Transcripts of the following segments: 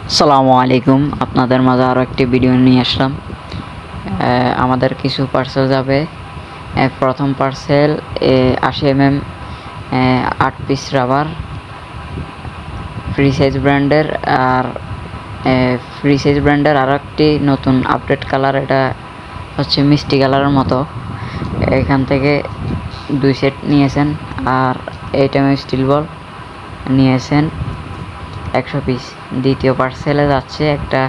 আসসালামু আলাইকুম, আপনাদের মাঝে আরও একটি ভিডিও নিয়ে আসলাম। আমাদের কিছু পার্সেল যাবে। প্রথম parcel 80 mm 8 piece rubber free size ব্র্যান্ডের। আর ফ্রি সাইজ ব্র্যান্ডের আরও একটি নতুন আপডেট কালার, এটা হচ্ছে মিষ্টি কালারের মতো। এখান থেকে 2 সেট নিয়েছেন। আর 8 mm স্টিল বল নিয়েছেন 100 পিস। দ্বিতীয় পার্সেলে যাচ্ছে একটা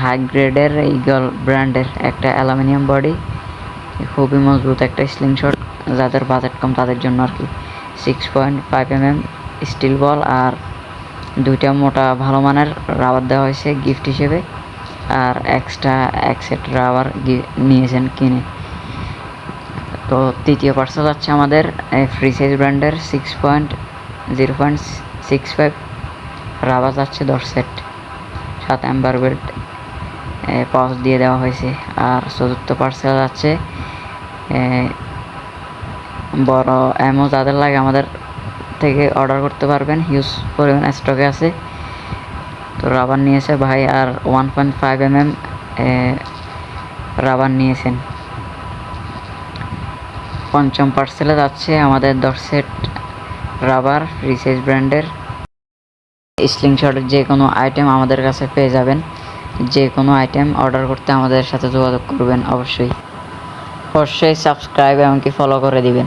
হাই গ্রেডের ইগল ব্র্যান্ডের একটা অ্যালুমিনিয়াম বডি, খুবই মজবুত একটা স্লিংশট, যাদের বাজেট কম তাদের জন্য আর কি। 6.5 mm স্টিল বল আর 2টা মোটা ভালো মানের রাবার দেওয়া হয়েছে গিফট হিসেবে। আর এক্সট্রা 1 সেট রাবার নিয়েছেন কিনে। তো তৃতীয় পার্সেল যাচ্ছে আমাদের ফ্রি সাইজ ব্র্যান্ডের 0.65 রাবার যাচ্ছে 10 সেট, সাথে অ্যাম্বার বেল্ট পাউচ দিয়ে দেওয়া হয়েছে। আর চতুর্থ পার্সেল যাচ্ছে বড় অ্যামো, যাদের লাগে আমাদের থেকে অর্ডার করতে পারবেন, হিউজ পরিমাণ স্টকে আছে। তো রাবার নিয়েছে ভাই, আর 1.5 mm রাবার নিয়েছেন। পঞ্চম পার্সেলে যাচ্ছে আমাদের 10 সেট রাবার ফ্রি সাইজ ব্র্যান্ডের। স্লিংশটের যে কোনো আইটেম আমাদের কাছে পেয়ে যাবেন। যে কোনো আইটেম অর্ডার করতে আমাদের সাথে যোগাযোগ করবেন। অবশ্যই সাবস্ক্রাইব এমনকি ফলো করে দিবেন।